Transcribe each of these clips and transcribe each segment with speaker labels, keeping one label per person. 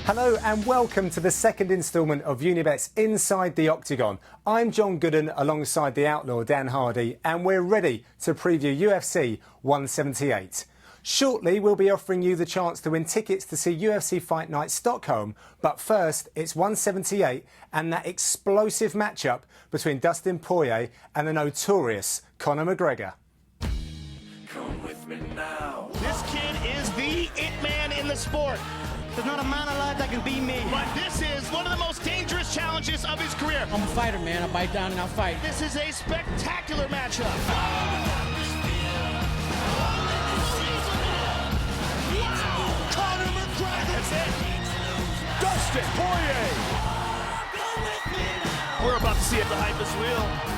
Speaker 1: Hello and welcome to the second instalment of Unibet's Inside the Octagon. I'm John Gooden alongside the outlaw Dan Hardy, and we're ready to preview UFC 178. Shortly we'll be offering you the chance to win tickets to see UFC Fight Night Stockholm, but first it's 178 and that explosive matchup between Dustin Poirier and the notorious Conor McGregor.
Speaker 2: Come with me now.
Speaker 3: This kid is the it man in the sport.
Speaker 4: There's not a man alive that can beat me.
Speaker 3: But this is one of the most dangerous challenges of his career.
Speaker 4: I'm a fighter, man. I bite down and I fight.
Speaker 3: This is a spectacular matchup. Conor McGregor. That's it. Dustin Poirier. We're about to see if the hype is real.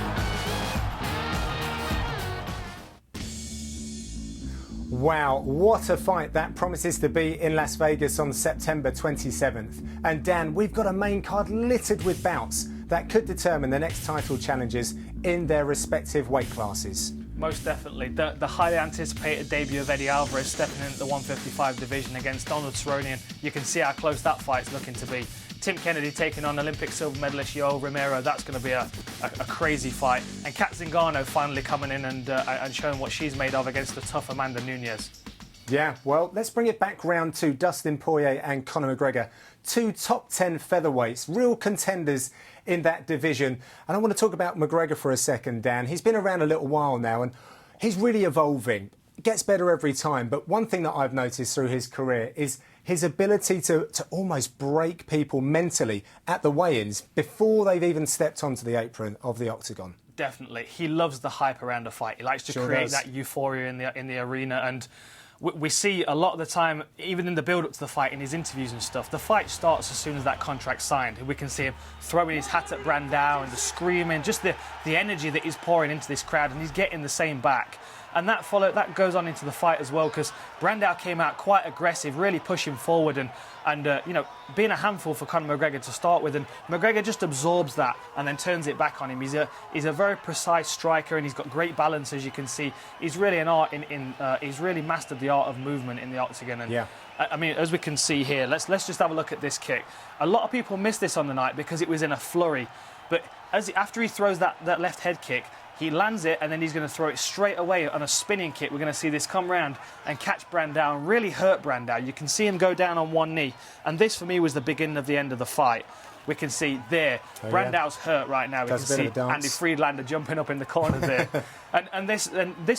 Speaker 1: Wow, what a fight that promises to be in Las Vegas on September 27th. And Dan, we've got a main card littered with bouts that could determine the next title challenges in their respective weight classes.
Speaker 5: Most definitely. The highly anticipated debut of Eddie Alvarez stepping into the 155 division against Donald Cerrone, and you can see how close that fight's looking to be. Tim Kennedy taking on Olympic silver medalist Yoel Romero. That's going to be a crazy fight. And Kat Zingano finally coming in and showing what she's made of against the tough Amanda Nunes.
Speaker 1: Yeah, well, let's bring it back round to Dustin Poirier and Conor McGregor. Two top 10 featherweights, real contenders in that division. And I want to talk about McGregor for a second, Dan. He's been around a little while now and he's really evolving. Gets better every time. But one thing that I've noticed through his career is his ability to almost break people mentally at the weigh-ins before they've even stepped onto the apron of the Octagon.
Speaker 5: Definitely. He loves the hype around a fight. He likes to create that euphoria in the arena, and we see a lot of the time, even in the build-up to the fight, in his interviews and stuff, the fight starts as soon as that contract's signed. We can see him throwing his hat at Brandao and the screaming, just the energy that he's pouring into this crowd, and he's getting the same back. And that goes on into the fight as well, because Brandao came out quite aggressive, really pushing forward and being a handful for Conor McGregor to start with. And McGregor just absorbs that and then turns it back on him. He's a very precise striker, and he's got great balance, as you can see. He's really an art he's really mastered the art of movement in the Octagon. And
Speaker 1: yeah.
Speaker 5: I mean, as we can see here, let's just have a look at this kick. A lot of people missed this on the night because it was in a flurry. But after he throws that left head kick, he lands it, and then he's going to throw it straight away on a spinning kick. We're going to see this come round and catch Brandao and really hurt Brandao. You can see him go down on one knee. And this, for me, was the beginning of the end of the fight. We can see there, Brandao's hurt right now. We can see Andy Friedlander jumping up in the corner there. and this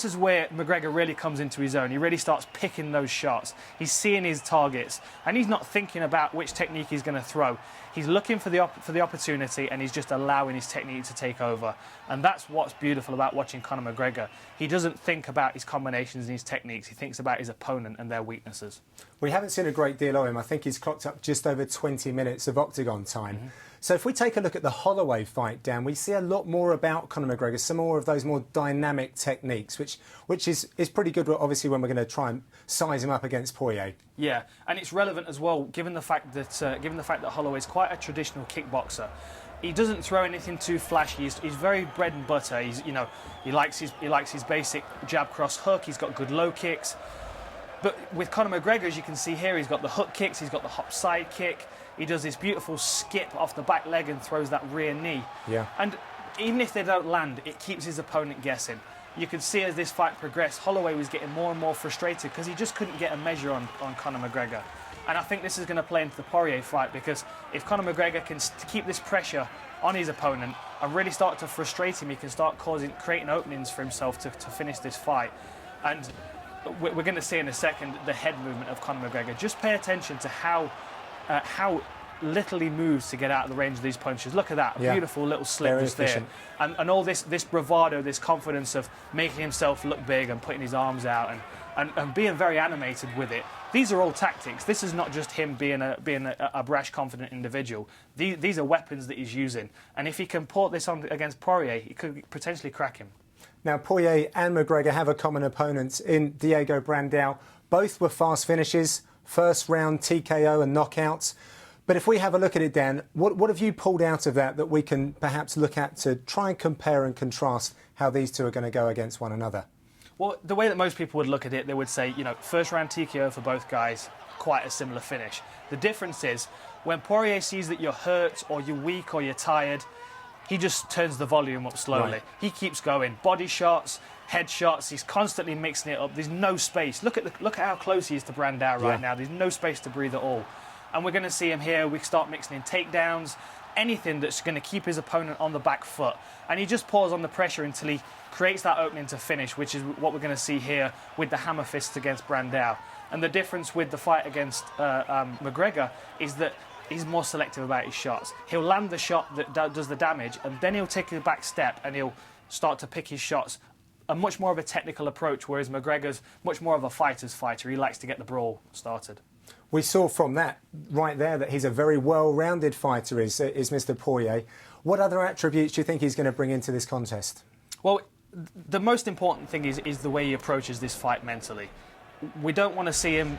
Speaker 5: is where McGregor really comes into his own. He really starts picking those shots. He's seeing his targets, and he's not thinking about which technique he's going to throw. He's looking for the opportunity, and he's just allowing his technique to take over. And that's what's beautiful about watching Conor McGregor. He doesn't think about his combinations and his techniques. He thinks about his opponent and their weaknesses.
Speaker 1: We haven't seen a great deal of him. I think he's clocked up just over 20 minutes of Octagon time. So if we take a look at the Holloway fight, Dan, we see a lot more about Conor McGregor, some more of those more dynamic techniques, which is pretty good, obviously, when we're going to try and size him up against Poirier.
Speaker 5: Yeah, and it's relevant as well, given the fact that Holloway's quite a traditional kickboxer. He doesn't throw anything too flashy. He's very bread and butter. He likes his basic jab cross hook. He's got good low kicks. But with Conor McGregor, as you can see here, he's got the hook kicks, he's got the hop side kick. He does this beautiful skip off the back leg and throws that rear knee. Yeah. And even if they don't land, it keeps his opponent guessing. You could see as this fight progressed, Holloway was getting more and more frustrated because he just couldn't get a measure on Conor McGregor. And I think this is going to play into the Poirier fight, because if Conor McGregor can keep this pressure on his opponent and really start to frustrate him, he can start creating openings for himself to finish this fight. And we're going to see in a second the head movement of Conor McGregor. Just pay attention to how little he moves to get out of the range of these punches. Look at that, a beautiful little slip just there. And all this bravado, this confidence of making himself look big and putting his arms out and being very animated with it. These are all tactics. This is not just him being a brash, confident individual. These are weapons that he's using. And if he can port this on against Poirier, he could potentially crack him.
Speaker 1: Now, Poirier and McGregor have a common opponent in Diego Brandao. Both were fast finishes, first round TKO and knockouts. But if we have a look at it, Dan, what have you pulled out of that we can perhaps look at to try and compare and contrast how these two are going to go against one another?
Speaker 5: Well, the way that most people would look at it, they would say, first round TKO for both guys. quite a similar finish. The difference is when Poirier sees that you're hurt or you're weak or you're tired, he just turns the volume up slowly.
Speaker 1: Right.
Speaker 5: He keeps going. Body shots, head shots, he's constantly mixing it up. There's no space. Look at how close he is to Brandao right now. There's no space to breathe at all. And we're going to see him here. We start mixing in takedowns, anything that's going to keep his opponent on the back foot. And he just pours on the pressure until he creates that opening to finish, which is what we're going to see here with the hammer fists against Brandao. And the difference with the fight against McGregor is that he's more selective about his shots. He'll land the shot that does the damage, and then he'll take a back step and he'll start to pick his shots. A much more of a technical approach, whereas McGregor's much more of a fighter's fighter. He likes to get the brawl started.
Speaker 1: We saw from that right there that he's a very well-rounded fighter, is Mr. Poirier. What other attributes do you think he's going to bring into this contest?
Speaker 5: Well, the most important thing is the way he approaches this fight mentally. We don't want to see him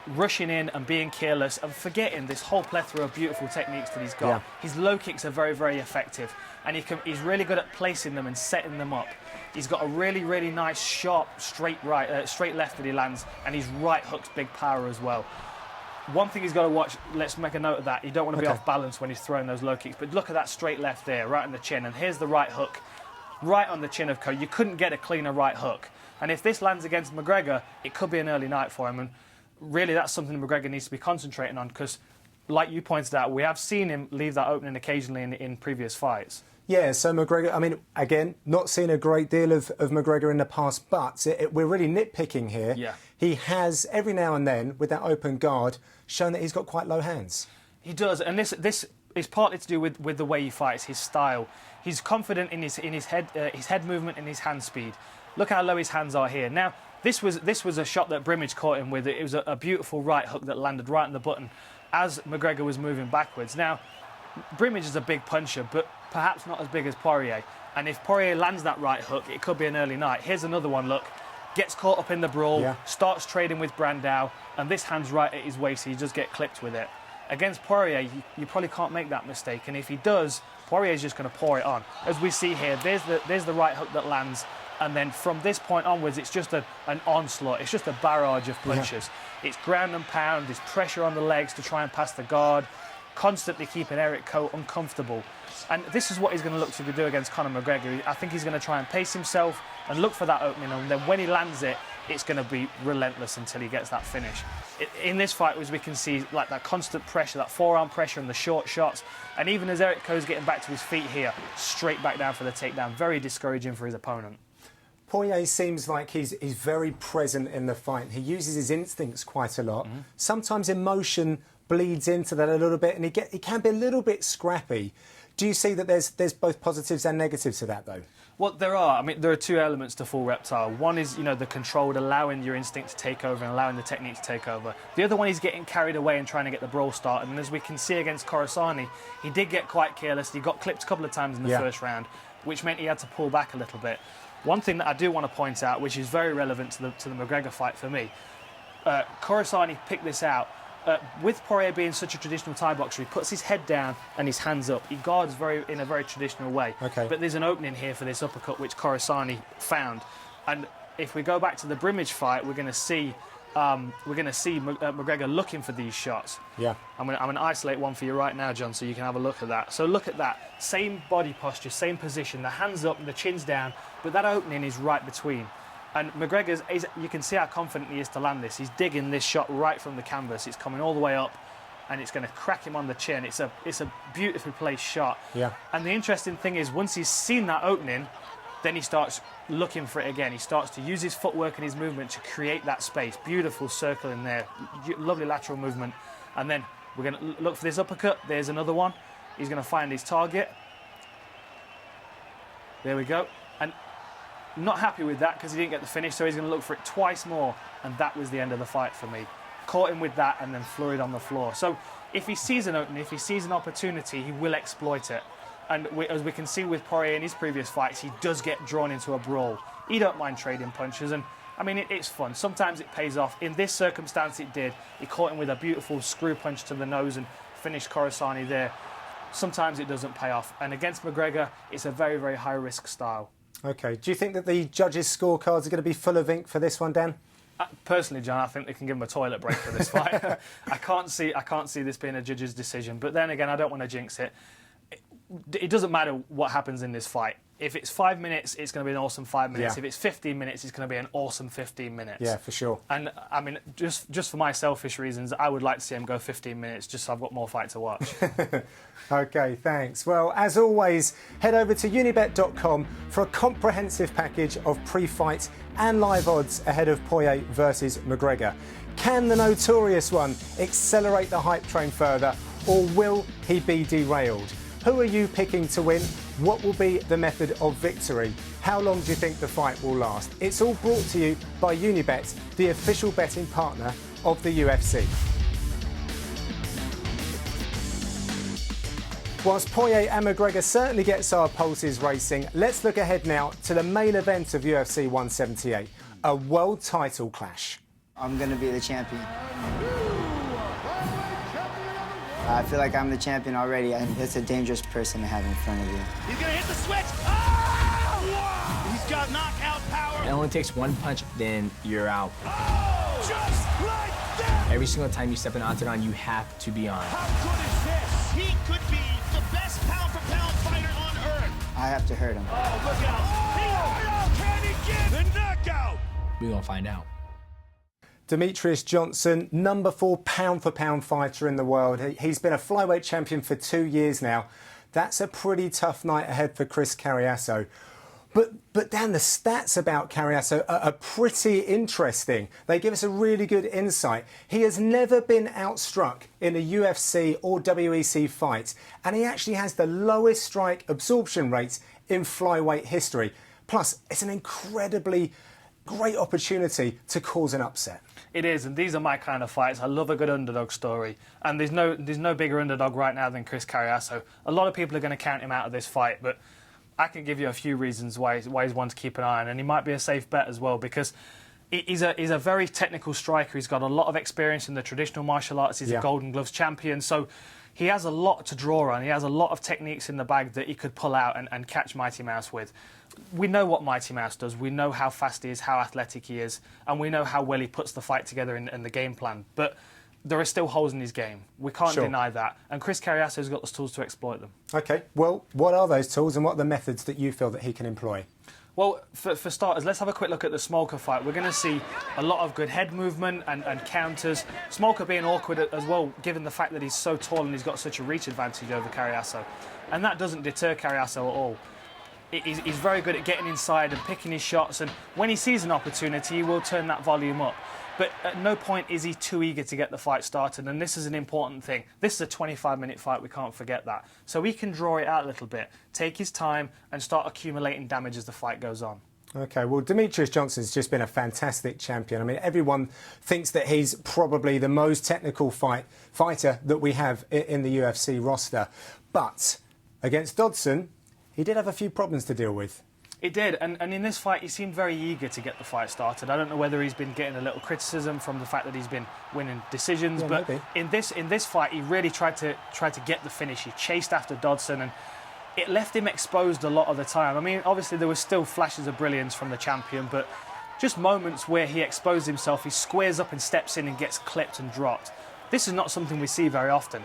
Speaker 5: rushing in and being careless and forgetting this whole plethora of beautiful techniques that he's got.
Speaker 1: Yeah.
Speaker 5: His low kicks are very, very effective, and he's really good at placing them and setting them up. He's got a really, really nice, sharp, straight left that he lands, and his right hook's big power as well. One thing he's got to watch, let's make a note of that, you don't want to be off balance when he's throwing those low kicks, but look at that straight left there, right on the chin, and here's the right hook, right on the chin of Cody. You couldn't get a cleaner right hook. And if this lands against McGregor, it could be an early night for him, and really that's something McGregor needs to be concentrating on, because, like you pointed out, we have seen him leave that opening occasionally in previous fights.
Speaker 1: Yeah, so McGregor, I mean, again, not seen a great deal of McGregor in the past, but we're really nitpicking here.
Speaker 5: Yeah.
Speaker 1: He has, every now and then, with that open guard, shown that he's got quite low hands.
Speaker 5: He does, and this is partly to do with the way he fights, his style. He's confident in his head movement and his hand speed. Look how low his hands are here. Now, this was a shot that Brimage caught him with. It was a beautiful right hook that landed right on the button as McGregor was moving backwards. Now, Brimage is a big puncher, but perhaps not as big as Poirier. And if Poirier lands that right hook, it could be an early night. Here's another one, look. Gets caught up in the brawl, starts trading with Brandao, and this hand's right at his waist, so he just get clipped with it. Against Poirier, you probably can't make that mistake, and if he does, Poirier's just going to pour it on. As we see here, there's the right hook that lands, and then from this point onwards, it's just an onslaught. It's just a barrage of punches. It's ground and pound, there's pressure on the legs to try and pass the guard, constantly keeping Eric Coe uncomfortable. And this is what he's going to look to do against Conor McGregor. I think he's going to try and pace himself and look for that opening, and then when he lands it, it's going to be relentless until he gets that finish. In this fight, as we can see, like that constant pressure, that forearm pressure and the short shots, and even as Eric Coe's getting back to his feet here, straight back down for the takedown, very discouraging for his opponent.
Speaker 1: Poirier seems like he's very present in the fight. He uses his instincts quite a lot. Sometimes emotion bleeds into that a little bit, and he can be a little bit scrappy. Do you see that there's both positives and negatives to that, though?
Speaker 5: Well, there are. I mean, there are two elements to full reptile. One is, the controlled, allowing your instinct to take over and allowing the technique to take over. The other one is getting carried away and trying to get the brawl started. And as we can see against Khorasani, he did get quite careless. He got clipped a couple of times in the first round, which meant he had to pull back a little bit. One thing that I do want to point out, which is very relevant to the McGregor fight for me, Khorasani picked this out. With Poirier being such a traditional Thai boxer, he puts his head down and his hands up. He guards in a very traditional way.
Speaker 1: Okay.
Speaker 5: But there's an opening here for this uppercut, which Khorasani found. And if we go back to the Brimage fight, we're going to see McGregor looking for these shots.
Speaker 1: Yeah.
Speaker 5: I'm going to isolate one for you right now, John, so you can have a look at that. So look at that. Same body posture, same position. The hands up and the chin's down, but that opening is right between. And McGregor's, you can see how confident he is to land this. He's digging this shot right from the canvas. It's coming all the way up, and it's going to crack him on the chin. It's a beautifully placed shot.
Speaker 1: Yeah.
Speaker 5: And the interesting thing is, once he's seen that opening, then he starts looking for it again. He starts to use his footwork and his movement to create that space. Beautiful circle in there. Lovely lateral movement. And then we're going to look for this uppercut. There's another one. He's going to find his target. There we go. And not happy with that because he didn't get the finish, so he's going to look for it twice more, and that was the end of the fight for me. Caught him with that and then flurried on the floor. So if he sees an opening, if he sees an opportunity, he will exploit it. And as we can see with Poirier in his previous fights, he does get drawn into a brawl. He don't mind trading punches, and I mean, it's fun. Sometimes it pays off. In this circumstance, it did. He caught him with a beautiful screw punch to the nose and finished Khorasani there. Sometimes it doesn't pay off. And against McGregor, it's a very, very high-risk style.
Speaker 1: OK. Do you think that the judges' scorecards are going to be full of ink for this one, Dan?
Speaker 5: Personally, John, I think they can give him a toilet break for this fight. I can't see this being a judge's decision. But then again, I don't want to jinx it. It doesn't matter what happens in this fight. If it's 5 minutes, it's going to be an awesome 5 minutes.
Speaker 1: Yeah.
Speaker 5: If it's 15 minutes, it's going to be an awesome 15 minutes.
Speaker 1: Yeah, for sure.
Speaker 5: And I mean, just for my selfish reasons, I would like to see him go 15 minutes, just so I've got more fight to watch.
Speaker 1: OK, thanks. Well, as always, head over to unibet.com for a comprehensive package of pre-fight and live odds ahead of Poirier versus McGregor. Can the notorious one accelerate the hype train further, or will he be derailed? Who are you picking to win? What will be the method of victory? How long do you think the fight will last? It's all brought to you by Unibet, the official betting partner of the UFC. Whilst Poirier and McGregor certainly gets our pulses racing, let's look ahead now to the main event of UFC 178, a world title clash.
Speaker 6: I'm going to be the champion. I feel like I'm the champion already, and it's a dangerous person to have in front of you.
Speaker 3: He's going to hit the switch. Oh! Wow! He's got knockout power.
Speaker 7: It only takes one punch, then you're out.
Speaker 3: Oh! Just like that!
Speaker 7: Every single time you step in Octagon, you have to be on.
Speaker 3: How good is this? He could be the best pound-for-pound fighter on earth.
Speaker 6: I have to hurt him.
Speaker 3: Oh, look out. Can he get the knockout?
Speaker 7: We're going to find out.
Speaker 1: Demetrious Johnson, number 4 pound-for-pound fighter in the world. He's been a flyweight champion for 2 years now. That's a pretty tough night ahead for Chris Carriasso. But Dan, the stats about Carriasso are pretty interesting. They give us a really good insight. He has never been outstruck in a UFC or WEC fight, and he actually has the lowest strike absorption rate in flyweight history. Plus, it's an incredibly great opportunity to cause an upset.
Speaker 5: It is, and these are my kind of fights. I love a good underdog story, and there's no bigger underdog right now than Chris Carriasso. A lot of people are going to count him out of this fight, but I can give you a few reasons why he's one to keep an eye on, and he might be a safe bet as well, because he's a very technical striker. He's got a lot of experience in the traditional martial arts. He's a Golden Gloves champion, so he has a lot to draw on. He has a lot of techniques in the bag that he could pull out and catch Mighty Mouse with. We know what Mighty Mouse does. We know how fast he is, how athletic he is, and we know how well he puts the fight together in the game plan. But there are still holes in his game. We can't deny that. And Chris Carriasso's got the tools to exploit them. OK, well, what are those tools and what are the methods that you feel that he can employ? Well, for starters, let's have a quick look at the Smolka fight. We're going to see a lot of good head movement and counters. Smolka being awkward as well, given the fact that he's so tall and he's got such a reach advantage over Carriasso. And that doesn't deter Carriasso at all. He's very good at getting inside and picking his shots, and when he sees an opportunity, he will turn that volume up. But at no point is he too eager to get the fight started, and this is an important thing. This is a 25-minute fight, we can't forget that. So he can draw it out a little bit, take his time, and start accumulating damage as the fight goes on.
Speaker 1: OK, well, Demetrious Johnson's just been a fantastic champion. I mean, everyone thinks that he's probably the most technical fighter that we have in the UFC roster. But against Dodson, he did have a few problems to deal with.
Speaker 5: It did, and in this fight, he seemed very eager to get the fight started. I don't know whether he's been getting a little criticism from the fact that he's been winning decisions, but
Speaker 1: maybe.
Speaker 5: in this fight, he really tried to get the finish. He chased after Dodson, and it left him exposed a lot of the time. I mean, obviously there were still flashes of brilliance from the champion, but just moments where he exposed himself, he squares up and steps in and gets clipped and dropped. This is not something we see very often,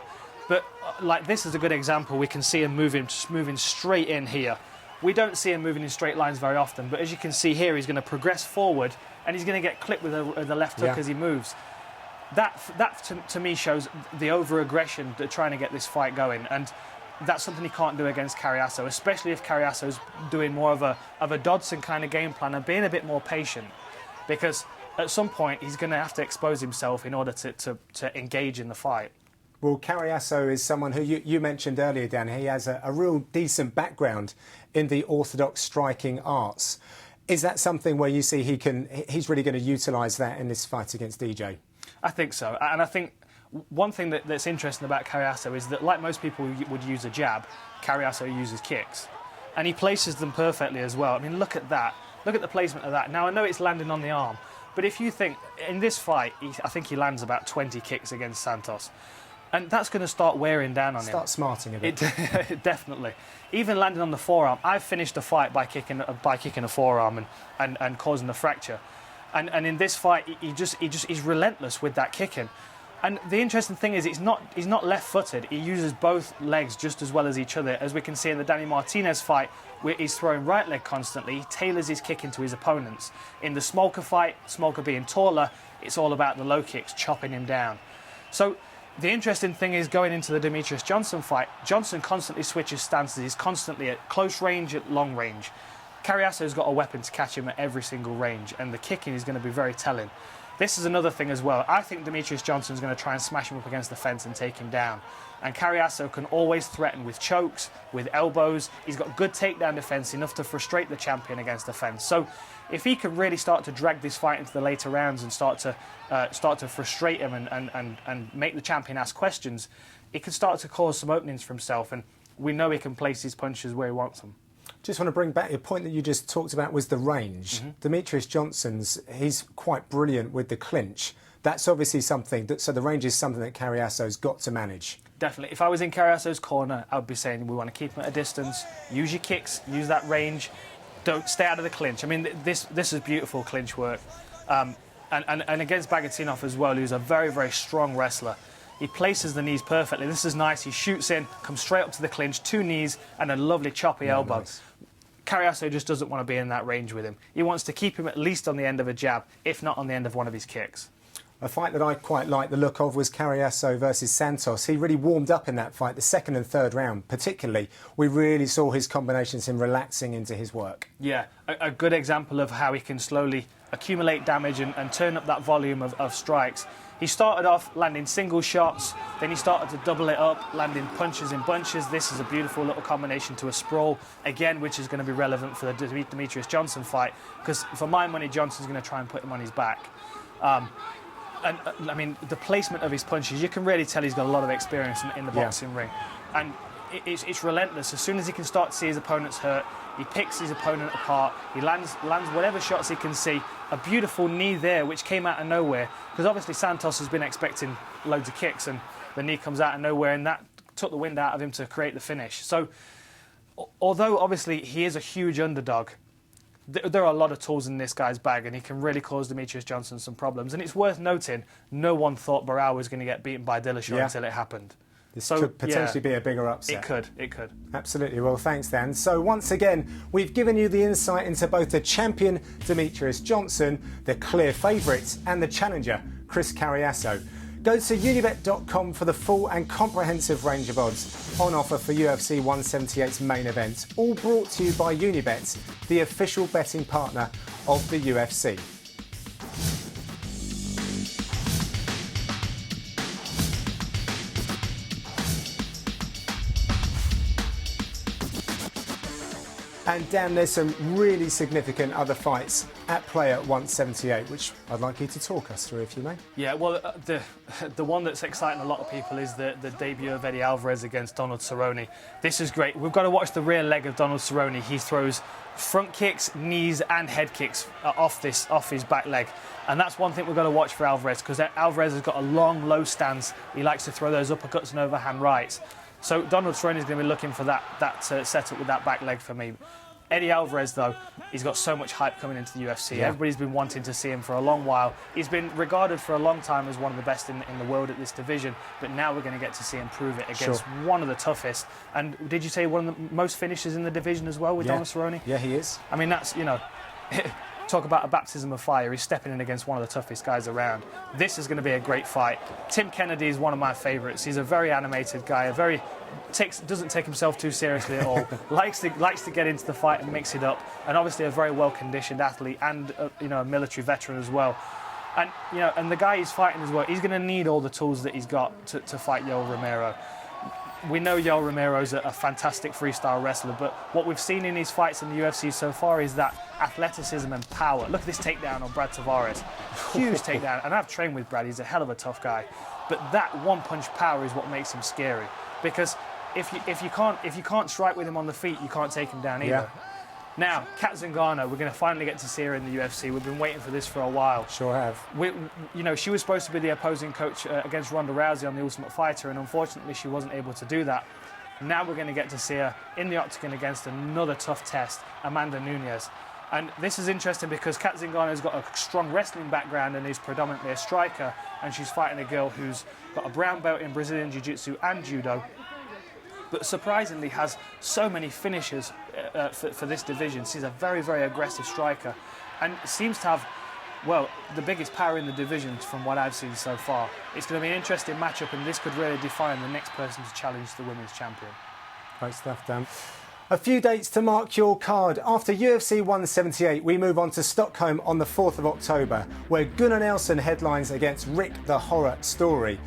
Speaker 5: but like this is a good example. We can see him moving straight in here. We don't see him moving in straight lines very often, but as you can see here, he's going to progress forward and he's going to get clipped with the left hook as he moves. That to me shows the over-aggression that trying to get this fight going, and that's something he can't do against Carriasso, especially if Carriasso's doing more of a Dodson kind of game plan and being a bit more patient, because at some point he's going to have to expose himself in order to engage in the fight.
Speaker 1: Well, Carriasso is someone who you mentioned earlier, Dan. He has a real decent background in the orthodox striking arts. Is that something where you see he's really going to utilise that in this fight against DJ?
Speaker 5: I think so. And I think one thing that's interesting about Carriasso is that, like most people would use a jab, Carriasso uses kicks. And he places them perfectly as well. I mean, look at that. Look at the placement of that. Now, I know it's landing on the arm, but if you think, in this fight, I think he lands about 20 kicks against Santos. And that's going to start wearing down on him.
Speaker 1: Start smarting a bit.
Speaker 5: Definitely. Even landing on the forearm. I've finished a fight by kicking a forearm and causing a fracture. And in this fight, he's relentless with that kicking. And the interesting thing is, he's not left-footed. He uses both legs just as well as each other, as we can see in the Danny Martinez fight, where he's throwing right leg constantly. He tailors his kick into his opponents. In the Smolka fight, Smolka being taller, it's all about the low kicks, chopping him down. So the interesting thing is, going into the Demetrius Johnson fight, Johnson constantly switches stances. He's constantly at close range, at long range. Carriasso's got a weapon to catch him at every single range, and the kicking is going to be very telling. This is another thing as well. I think Demetrius Johnson's going to try and smash him up against the fence and take him down. And Carriasso can always threaten with chokes, with elbows. He's got good takedown defence, enough to frustrate the champion against the fence. So if he can really start to drag this fight into the later rounds and start to frustrate him and make the champion ask questions, it can start to cause some openings for himself. And we know he can place his punches where he wants them.
Speaker 1: Just want to bring back your point that you just talked about was the range. Demetrius Johnson's, he's quite brilliant with the clinch. That's obviously something, so the range is something that Carriasso's got to manage.
Speaker 5: Definitely. If I was in Carriasso's corner, I would be saying we want to keep him at a distance, use your kicks, use that range, don't stay out of the clinch. I mean, this is beautiful clinch work. And against Bagatinov as well, who's a very, very strong wrestler. He places the knees perfectly. This is nice. He shoots in, comes straight up to the clinch, 2 knees and a lovely choppy elbow. Nice. Carriasso just doesn't want to be in that range with him. He wants to keep him at least on the end of a jab, if not on the end of one of his kicks.
Speaker 1: A fight that I quite liked the look of was Carriasso versus Santos. He really warmed up in that fight, the second and third round particularly. We really saw his combinations, him relaxing into his work.
Speaker 5: Yeah, a good example of how he can slowly accumulate damage and turn up that volume of strikes. He started off landing single shots, then he started to double it up, landing punches in bunches. This is a beautiful little combination to a sprawl, again, which is going to be relevant for the Demetrius Johnson fight, because for my money, Johnson's going to try and put him on his back. And I mean, the placement of his punches, you can really tell he's got a lot of experience in the boxing ring. And it's relentless. As soon as he can start to see his opponents hurt, he picks his opponent apart. He lands whatever shots he can see. A beautiful knee there, which came out of nowhere, because obviously Santos has been expecting loads of kicks, and the knee comes out of nowhere, and that took the wind out of him to create the finish. So, although obviously he is a huge underdog, there are a lot of tools in this guy's bag, and he can really cause Demetrius Johnson some problems. And it's worth noting, no one thought Barao was going to get beaten by Dillashaw until it happened.
Speaker 1: This could potentially be a bigger upset.
Speaker 5: It could.
Speaker 1: Absolutely. Well, thanks, Dan. So once again, we've given you the insight into both the champion, Demetrius Johnson, the clear favourite, and the challenger, Chris Carriasso. Go to unibet.com for the full and comprehensive range of odds on offer for UFC 178's main event. All brought to you by Unibet, the official betting partner of the UFC. And Dan, there's some really significant other fights at play at 178, which I'd like you to talk us through, if you may.
Speaker 5: Yeah, well, the one that's exciting a lot of people is the debut of Eddie Alvarez against Donald Cerrone. This is great. We've got to watch the rear leg of Donald Cerrone. He throws front kicks, knees and head kicks off his back leg. And that's one thing we've got to watch for Alvarez, because Alvarez has got a long, low stance. He likes to throw those uppercuts and overhand rights. So Donald Cerrone is going to be looking for that setup with that back leg for me. Eddie Alvarez, though, he's got so much hype coming into the UFC. Yeah. Everybody's been wanting to see him for a long while. He's been regarded for a long time as one of the best in the world at this division, but now we're going to get to see him prove it against one of the toughest. And did you say one of the most finishes in the division as well with Donald Cerrone?
Speaker 1: Yeah, he is.
Speaker 5: I mean, that's, talk about a baptism of fire. He's stepping in against one of the toughest guys around. This is going to be a great fight. Tim Kennedy is one of my favourites. He's a very animated guy, doesn't take himself too seriously at all. likes to get into the fight and mix it up, and obviously a very well-conditioned athlete and a military veteran as well. And and the guy he's fighting as well, he's going to need all the tools that he's got to fight Yoel Romero. We know Yoel Romero's a fantastic freestyle wrestler, but what we've seen in his fights in the UFC so far is that athleticism and power. Look at this takedown on Brad Tavares. Huge takedown. And I've trained with Brad. He's a hell of a tough guy. But that one-punch power is what makes him scary. Because if you can't strike with him on the feet, you can't take him down either.
Speaker 1: Yeah.
Speaker 5: Now, Kat Zingano, we're going to finally get to see her in the UFC. We've been waiting for this for a while.
Speaker 1: Sure have.
Speaker 5: She was supposed to be the opposing coach against Ronda Rousey on The Ultimate Fighter, and unfortunately she wasn't able to do that. Now we're going to get to see her in the Octagon against another tough test, Amanda Nunes. And this is interesting because Kat Zingano's got a strong wrestling background and is predominantly a striker, and she's fighting a girl who's got a brown belt in Brazilian Jiu-Jitsu and Judo, but surprisingly has so many finishers for this division. She's a very, very aggressive striker and seems to have, well, the biggest power in the division from what I've seen so far. It's going to be an interesting matchup, and this could really define the next person to challenge the women's champion.
Speaker 1: Great stuff, Dan. A few dates to mark your card. After UFC 178, we move on to Stockholm on the 4th of October, where Gunnar Nelson headlines against Rick the Horror Story.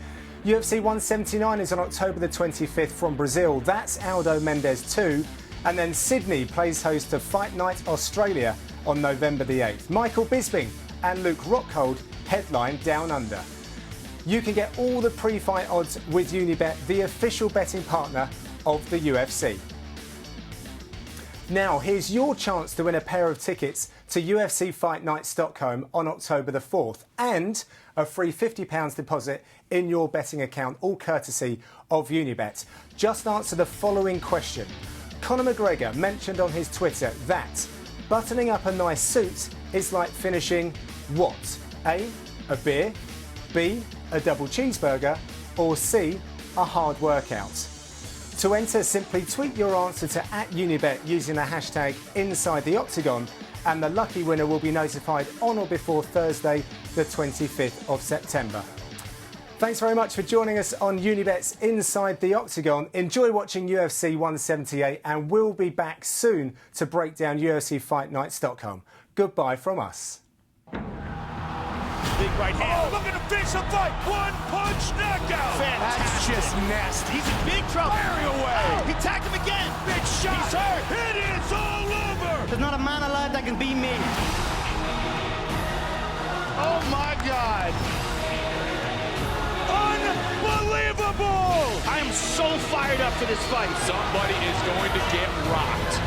Speaker 1: UFC 179 is on October the 25th from Brazil. That's Aldo Mendes 2. And then Sydney plays host to Fight Night Australia on November the 8th. Michael Bisping and Luke Rockhold headline Down Under. You can get all the pre-fight odds with Unibet, the official betting partner of the UFC. Now, here's your chance to win a pair of tickets to UFC Fight Night Stockholm on October the 4th and a free £50 deposit in your betting account, all courtesy of Unibet. Just answer the following question. Conor McGregor mentioned on his Twitter that buttoning up a nice suit is like finishing what? A beer, B, a double cheeseburger, or C, a hard workout? To enter, simply tweet your answer to @Unibet using the hashtag InsideTheOctagon, and the lucky winner will be notified on or before Thursday, the 25th of September. Thanks very much for joining us on Unibet's Inside the Octagon. Enjoy watching UFC 178, and we'll be back soon to break down UFC Fight Night Stockholm. Goodbye from us.
Speaker 3: Big right hand. Oh, looking to finish the fight. One punch knockout. Fantastic. That's just nasty. He's in big trouble. Very away. Oh, he tagged him again. Big shot. He's hurt. It is all over.
Speaker 4: There's not a man alive that can beat me.
Speaker 3: Oh my God. Unbelievable. I am so fired up for this fight.
Speaker 2: Somebody is going to get rocked.